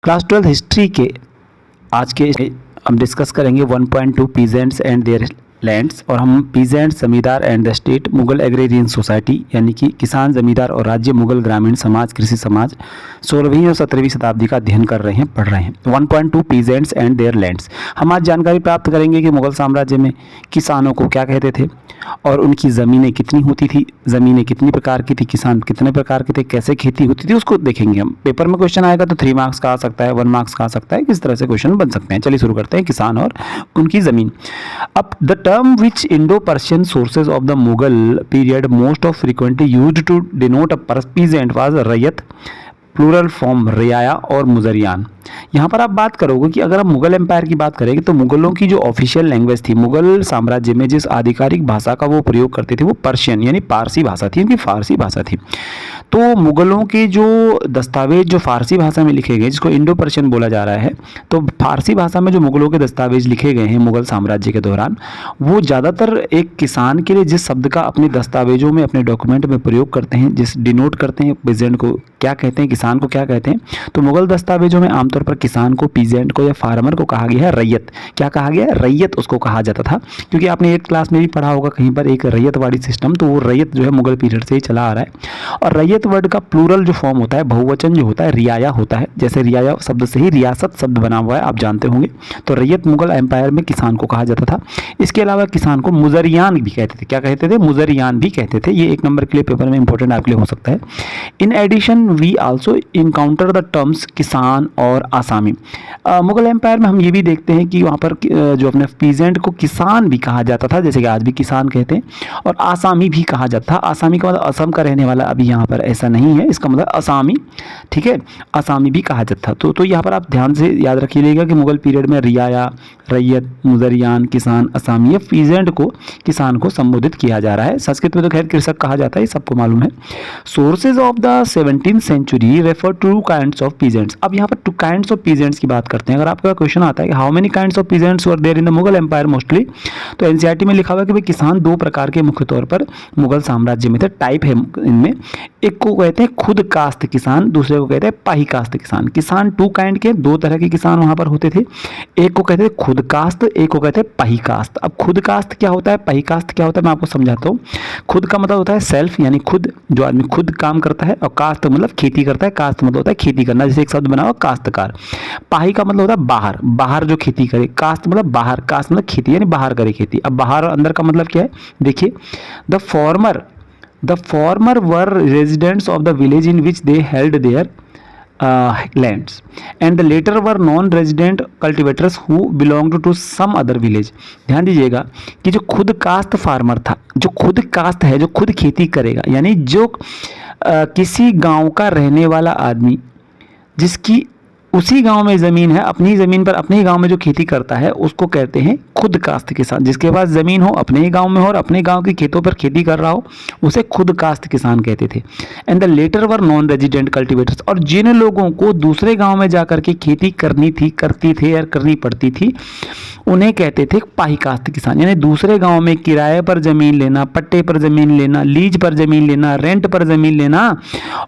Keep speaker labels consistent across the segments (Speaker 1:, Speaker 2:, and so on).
Speaker 1: Class 12 history के आज के हम डिस्कस करेंगे 1.2 पीजेंट्स एंड देयर लैंड्स। और हम पीजेंट, जमींदार and the state, Mughal agrarian society यानी कि किसान, जमींदार और राज्य, मुगल ग्रामीण समाज, कृषि समाज 16वीं और 17वीं शताब्दी का अध्ययन कर रहे हैं, पढ़ रहे हैं। 1.2 पीजेंट्स एंड देयर लैंड्स। हम आज जानकारी प्राप्त करेंगे कि मुगल साम्राज्य में किसानों को क्या कहते थे और उनकी ज़मीनें कितनी होती थी, ज़मीनें कितनी प्रकार की थी, किसान कितने प्रकार के थे, कैसे खेती होती थी, उसको देखेंगे हम। पेपर में क्वेश्चन आएगा तो 3 मार्क्स का आ सकता है, 1 मार्क्स का आ सकता है, किस तरह से क्वेश्चन बन सकते हैं। चलिए शुरू करते हैं, किसान और उनकी ज़मीन। अब the term which Indo Persian sources of the Mughal period most of frequently used to denote a peasant was रैयत, प्लूरल फॉर्म रियाया और मुजरियान। यहाँ पर आप बात करोगे कि अगर हम मुगल एम्पायर की बात करेंगे तो मुगलों की जो ऑफिशियल लैंग्वेज थी, मुगल साम्राज्य में जिस आधिकारिक भाषा का वो प्रयोग करते थे वो पर्शियन यानी पारसी भाषा थी, उनकी फारसी भाषा थी। तो मुगलों के जो दस्तावेज जो फारसी भाषा में लिखे गए, जिसको इंडो पर्शियन बोला जा रहा है, तो फारसी भाषा में जो मुगलों के दस्तावेज लिखे गए हैं मुगल साम्राज्य के दौरान, वो ज़्यादातर एक किसान के लिए जिस शब्द का अपने दस्तावेजों में, अपने डॉक्यूमेंट में प्रयोग करते हैं, जिस डिनोट करते हैं पीजेंट को क्या कहते हैं, किसान को क्या कहते हैं, तो मुगल दस्तावेजों में आमतौर पर किसान को, पीजेंट को या फार्मर को कहा गया है रैयत। क्या कहा गया है? रैयत उसको कहा जाता था, क्योंकि आपने 8th क्लास में भी पढ़ा होगा कहीं पर एक रैयतवाड़ी सिस्टम, तो वो रैयत जो है मुगल पीरियड से ही चला आ रहा है। और रैयत वर्ड का प्लूरल जो फॉर्म होता है, बहुवचन जो होता है, रियाया होता है। जैसे रियाया शब्द से ही रियासत शब्द बना हुआ है, आप जानते होंगे। तो रैयत मुगल एम्पायर में किसान को कहा जाता था। इसके अलावा किसान को मुजरियान भी कहते थे। क्या कहते थे? मुजरियान भी कहते थे। ये 1 नंबर के लिए पेपर में इंपॉर्टेंट आपके लिए हो सकता है। In addition we also encounter the terms kisan और आसामी। मुगल एम्पायर में हम ये भी देखते हैं कि वहाँ पर जो अपने पीजेंट को किसान भी कहा जाता था, जैसे कि आज भी किसान कहते हैं, और आसामी भी कहा जाता था। आसामी का मतलब असम का रहने वाला, अभी यहाँ पर ऐसा नहीं है, इसका मतलब आसामी, ठीक है, आसामी भी कहा जाता था। तो यहाँ पर आप ध्यान से याद रखिएगा कि मुगल पीरियड में रियाया, रैयत, मुजरियान, किसान, असामी, ये पीजेंट को, किसान को संबोधित किया जा रहा है। संस्कृत में तो खैर कृषक कहा जाता है, सबको मालूम है। Sources of the 17th century refer to kinds of peasants. अब यहाँ पर 2 काइंड्स ऑफ पीजेंट्स की बात करते हैं। अगर आपका क्वेश्चन आता है कि how many kinds of peasants were there in the Mughal empire mostly, तो एनसीईआरटी में लिखा हुआ है कि भाई किसान 2 प्रकार के मुख्य तौर पर मुगल साम्राज्य में थे। टाइप है इनमें, एक को कहते हैं खुद कास्त किसान, दूसरे को कहते हैं पाही कास्त किसान। किसान 2 काइंड के, 2 तरह के किसान वहां पर होते थे। एक को कहते हैं खुद कास्त, एक को कहते हैं पाही कास्त। अब खुद कास्त क्या होता है, पाही कास्त क्या होता है, मैं आपको समझाता हूँ। खुद का मतलब होता है सेल्फ, यानी खुद, जो आदमी खुद काम करता है, और कास्त मतलब खेती करता है। कास्त मतलब होता है खेती करना, जैसे एक शब्द बना हुआ काश्तकार। पाही का मतलब होता है बाहर, बाहर जो खेती करे। कास्त मतलब बाहर, कास्त मतलब खेती यानी बाहर करे खेती। अब बाहर और अंदर का मतलब क्या है, देखिए, the former were residents of the village in which they held their lands and the latter were non resident cultivators who belonged to some other village. ध्यान दीजिएगा कि जो खुद कास्ट फार्मर था, जो खुद कास्ट है, जो खुद खेती करेगा, यानी जो किसी गांव का रहने वाला आदमी, जिसकी उसी गांव में ज़मीन है, अपनी ज़मीन पर अपने ही गांव में जो खेती करता है, उसको कहते हैं खुद कास्त किसान। जिसके पास ज़मीन हो, अपने ही गांव में हो और अपने गांव की खेतों पर खेती कर रहा हो, उसे खुद कास्त किसान कहते थे। And the latter were non resident cultivators. और जिन लोगों को दूसरे गांव में जाकर के खेती करनी थी, करती थे या करनी पड़ती थी, उन्हें कहते थे पाही कास्त किसान। यानी दूसरे गांव में किराए पर ज़मीन लेना, पट्टे पर ज़मीन लेना, लीज पर ज़मीन लेना, रेंट पर ज़मीन लेना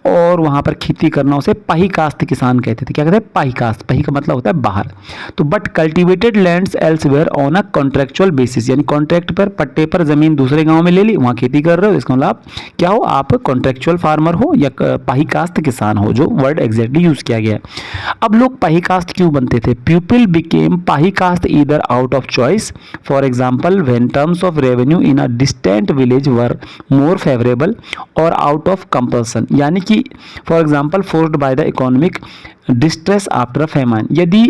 Speaker 1: और वहाँ पर खेती करना, उसे पाही कास्त किसान कहते थे। क्या कहते हैं? पाही कास्ट। पाही का मतलब होता है बाहर। तो but cultivated lands elsewhere on a contractual basis, यानी कॉन्ट्रैक्ट पर, पट्टे पर ज़मीन दूसरे गाँव में ले ली, वहाँ खेती कर रहे हो, इसका मतलब आप क्या हो, आप कॉन्ट्रेक्चुअल फार्मर हो या पाही कास्त किसान हो, जो वर्ड एग्जैक्टली यूज़ किया गया है। अब लोग पाही कास्ट क्यों बनते थे? People became pahi kashta either out of choice, for example when terms of revenue in a distant village were more favorable or out of compulsion, यानी कि for example forced by the economic distress after a famine। यदि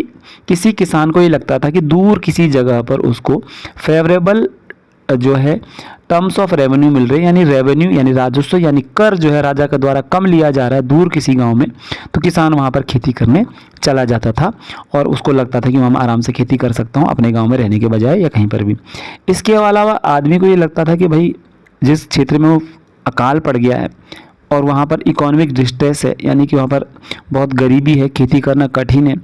Speaker 1: किसी किसान को ये लगता था कि दूर किसी जगह पर उसको फेवरेबल जो है टर्म्स ऑफ रेवेन्यू मिल रहे हैं, यानी रेवेन्यू यानी राजस्व यानी कर जो है राजा के द्वारा कम लिया जा रहा है दूर किसी गांव में, तो किसान वहां पर खेती करने चला जाता था और उसको लगता था कि मैं आराम से खेती कर सकता हूं अपने गांव में रहने के बजाय या कहीं पर भी। इसके अलावा आदमी को ये लगता था कि भाई जिस क्षेत्र में वो अकाल पड़ गया है और वहाँ पर इकोनॉमिक डिस्ट्रेस है, यानी कि वहाँ पर बहुत गरीबी है, खेती करना कठिन है,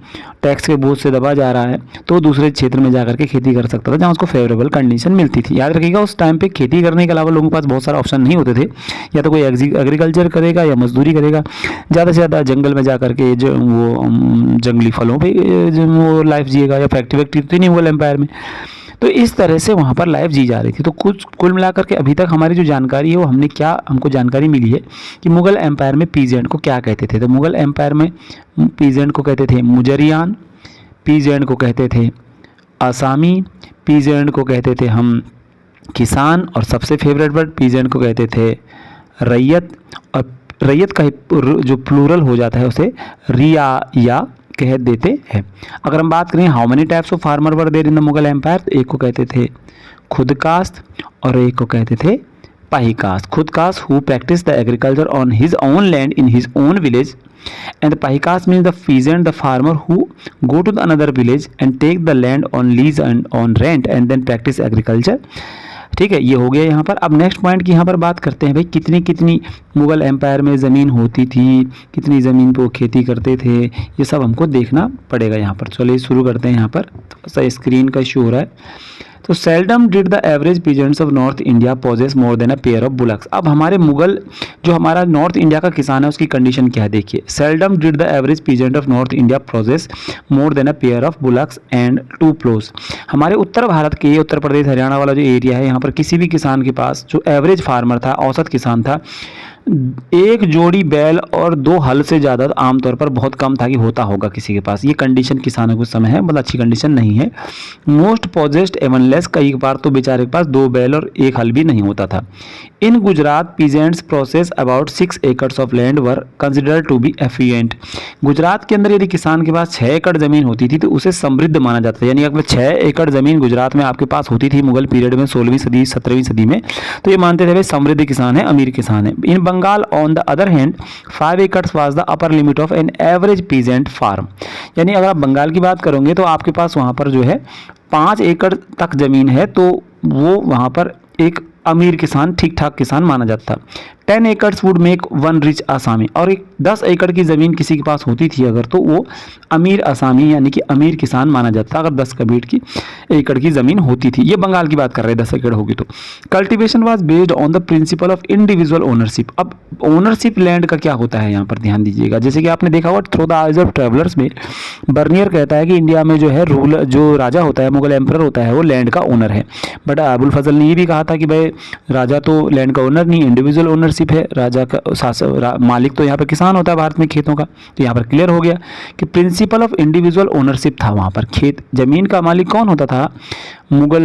Speaker 1: टैक्स के बोझ से दबा जा रहा है, तो दूसरे क्षेत्र में जाकर के खेती कर सकता था जहाँ उसको फेवरेबल कंडीशन मिलती थी। याद रखिएगा उस टाइम पे खेती करने के अलावा लोगों के पास बहुत सारे ऑप्शन नहीं होते थे, या तो कोई एग्रीकल्चर करेगा या मजदूरी करेगा, ज़्यादा से ज़्यादा जंगल में जा करके जो वो जंगली फलों पर जो वो लाइफ जिएगा, या फैक्ट्री वैक्ट्री तो नहीं मुगल एम्पायर में। तो इस तरह से वहाँ पर लाइफ जी जा रही थी। तो कुल मिलाकर के अभी तक हमारी जो जानकारी है वो हमको जानकारी मिली है कि मुग़ल एम्पायर में पीजेंट को क्या कहते थे। तो मुग़ल एम्पायर में पीजेंट को कहते थे मुजरियान, पीजेंट को कहते थे आसामी, पीजेंट को कहते थे हम किसान, और सबसे फेवरेट वर्ड पीजेंट को कहते थे रैयत। और रैयत का जो प्लूरल हो जाता है उसे रियाया कह देते हैं। अगर हम बात करें how many types of farmer were there in the Mughal empire, तो एक को कहते थे खुद कास्ट और एक को कहते थे pahi kasht. Khud kasht who practise the agriculture on his own land in his own village, and the pahi kasht means the peasant the farmer who go to the another village and take the land on lease and on rent and then practise agriculture. ठीक है, ये हो गया यहाँ पर। अब next point की यहाँ पर बात करते हैं भाई कितनी कितनी मुग़ल एम्पायर में ज़मीन होती थी, कितनी ज़मीन पे वो खेती करते थे, ये सब हमको देखना पड़ेगा यहाँ पर। चलिए शुरू करते हैं। यहाँ पर थोड़ा सा स्क्रीन का इशू हो रहा है। तो seldom did the average peasants of north India possess more than a pair of bullocks. अब हमारे मुगल जो हमारा नॉर्थ इंडिया का किसान है उसकी कंडीशन क्या है देखिए। Seldom did the average peasant of north India possess more than a pair of bullocks and 2 ploughs. हमारे उत्तर भारत के ये उत्तर प्रदेश हरियाणा वाला जो एरिया है यहाँ पर किसी भी किसान के पास जो एवरेज फार्मर था, औसत किसान था, एक जोड़ी बैल और 2 हल से ज़्यादा आमतौर पर बहुत कम था कि होता होगा किसी के पास। ये कंडीशन किसानों के समय है, मतलब अच्छी कंडीशन नहीं है। मोस्ट पॉजेस्ट एवन लेस, कई बार तो बेचारे के पास 2 बैल और 1 हल भी नहीं होता था। In Gujarat peasants process about 6 acres of land were considered to be affluent. Gujarat के अंदर यदि किसान के पास 6 एकड़ ज़मीन होती थी तो उसे समृद्ध माना जाता था। यानी अगर 6 एकड़ ज़मीन गुजरात में आपके पास होती थी मुगल पीरियड में 16वीं सदी 17वीं सदी में, तो ये मानते थे भाई समृद्ध किसान है, अमीर किसान है। In Bengal on the other hand 5 acre was the upper limit of an average peasant farm. यानी अगर आप बंगाल की बात करोगे तो आपके पास वहाँ पर जो है 5 एकड़ तक ज़मीन है, तो वो वहाँ पर एक अमीर किसान, ठीक ठाक किसान माना जाता था। 10 एकड़्स वुड मेक 1 रिच आसामी, और एक 10 एकड़ की ज़मीन किसी के पास होती थी अगर, तो वो अमीर आसामी यानी कि अमीर किसान माना जाता था अगर 10 एकड़ की ज़मीन होती थी। ये बंगाल की बात कर रहे हैं, 10 एकड़ होगी तो। Cultivation was based on the principle of individual ownership. अब ओनरशिप लैंड का क्या होता है यहाँ पर ध्यान दीजिएगा। जैसे कि आपने देखा होगा through the eyes of travellers में बर्नियर कहता है कि इंडिया में जो है रूलर, जो राजा होता है, मुगल एम्परर होता है, वो लैंड का ओनर है। बट अबुल फजल ने ये भी कहा था कि भाई राजा तो लैंड का ओनर नहीं, इंडिविजुअल ओनरशिप है। राजा का मालिक तो यहाँ पर किसान होता है भारत में खेतों का। तो यहाँ पर क्लियर हो गया कि प्रिंसिपल ऑफ इंडिविजुअल ओनरशिप था वहाँ पर। खेत जमीन का मालिक कौन होता था मुगल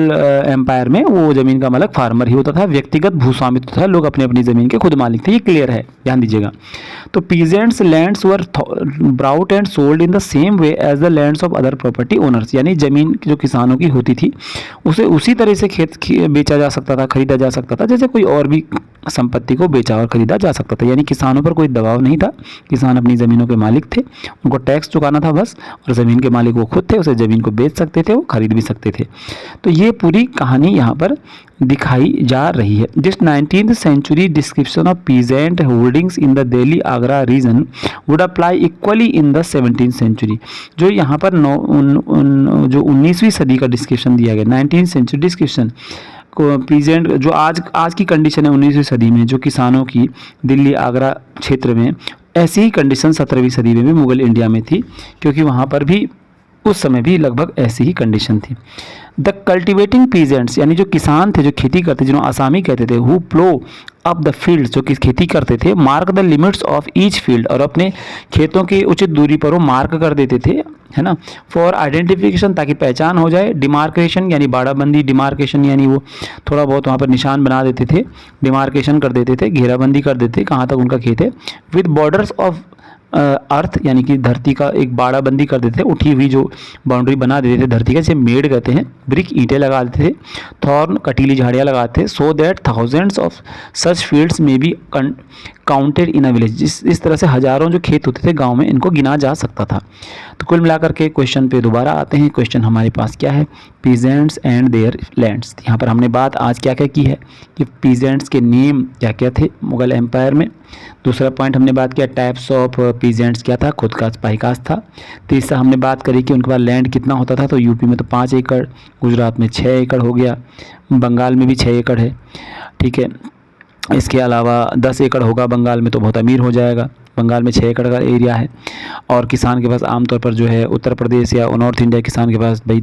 Speaker 1: एम्पायर में? वो जमीन का मालिक फार्मर ही होता था। व्यक्तिगत भूस्वामित्व था, लोग अपनी अपनी जमीन के खुद मालिक थे। ये क्लियर है, ध्यान दीजिएगा। तो peasants lands were bought and sold in the same way as the lands of other property owners. यानी जमीन जो किसानों की होती थी उसे उसी तरह से खेत बेचा जा सकता था, खरीदा जा सकता था जैसे कोई और भी संपत्ति को बेचा और खरीदा जा सकता था। यानी किसानों पर कोई दबाव नहीं था, किसान अपनी ज़मीनों के मालिक थे, उनको टैक्स चुकाना था बस, और ज़मीन के मालिक वो खुद थे, उसे ज़मीन को बेच सकते थे, वो खरीद भी सकते थे। तो ये पूरी कहानी यहाँ पर दिखाई जा रही है। This 19th century description of peasant holdings in the Delhi Agra region would apply equally in the 17th century. जो यहाँ पर जो 19वीं सदी का डिस्क्रिप्शन दिया गया, 19th सेंचुरी डिस्क्रिप्शन को पीजेंट जो आज की कंडीशन है 19वीं सदी में जो किसानों की दिल्ली आगरा क्षेत्र में, ऐसी ही कंडीशन 17वीं सदी में भी मुगल इंडिया में थी, क्योंकि वहाँ पर भी उस समय भी लगभग ऐसी ही कंडीशन थी। द कल्टिवेटिंग पीजेंट्स यानी जो किसान थे, जो खेती करते, जिन्होंने आसामी कहते थे, who plough up the field, जो कि खेती करते थे, mark the limits of each field, और अपने खेतों की उचित दूरी पर वो मार्क कर देते थे, है ना, फॉर आइडेंटिफिकेशन, ताकि पहचान हो जाए। डिमार्केशन यानी बाड़ाबंदी, डिमार्केशन यानी वो थोड़ा बहुत वहाँ पर निशान बना देते थे, डिमार्केशन कर देते थे, घेराबंदी कर देते कहाँ तक उनका खेत है। विद बॉर्डर्स ऑफ अर्थ यानी कि धरती का एक बाड़ाबंदी कर देते थे, उठी हुई जो बाउंड्री बना देते थे धरती का, जिसे मेड कहते हैं। ब्रिक ईंटें लगा देते थे, थॉर्न कटीली झाड़ियाँ लगाते थे, so that thousands of such fields may be counted in a village. इस तरह से हज़ारों जो खेत होते थे गांव में, इनको गिना जा सकता था। तो कुल मिलाकर के क्वेश्चन पे दोबारा आते हैं। क्वेश्चन हमारे पास क्या है, पीजेंट्स एंड देयर लैंड्स। यहाँ पर हमने बात आज क्या क्या की है कि पीजेंट्स के नेम क्या क्या थे मुगल एम्पायर में। दूसरा पॉइंट हमने बात किया टाइप्स ऑफ पीजेंट्स क्या था, खुद कास्ट पाई कास्ट था। तीसरा हमने बात करी कि उनके पास लैंड कितना होता था, तो यूपी में तो 5 एकड़, गुजरात में 6 एकड़ हो गया, बंगाल में भी 6 एकड़ है, ठीक है। इसके अलावा 10 एकड़ होगा बंगाल में तो बहुत अमीर हो जाएगा, बंगाल में 6 एकड़ का एरिया है। और किसान के पास आमतौर पर जो है उत्तर प्रदेश या नॉर्थ इंडिया किसान के पास भाई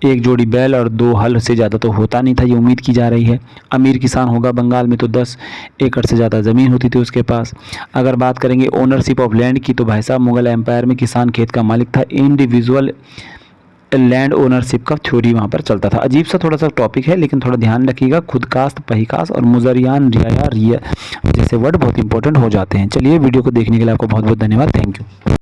Speaker 1: एक जोड़ी बैल और 2 हल से ज़्यादा तो होता नहीं था, ये उम्मीद की जा रही है। अमीर किसान होगा बंगाल में तो 10 एकड़ से ज़्यादा ज़मीन होती थी उसके पास। अगर बात करेंगे ओनरशिप ऑफ लैंड की, तो भाई साहब मुगल एम्पायर में किसान खेत का मालिक था, इंडिविजुअल लैंड ओनरशिप का थ्योरी वहाँ पर चलता था। अजीब सा थोड़ा सा टॉपिक है, लेकिन थोड़ा ध्यान रखिएगा, खुद कास्ट पहिकास्ट और मुजरियान रियाया रिया जैसे वर्ड बहुत इंपॉर्टेंट हो जाते हैं। चलिए वीडियो को देखने के लिए आपको बहुत बहुत धन्यवाद, थैंक यू।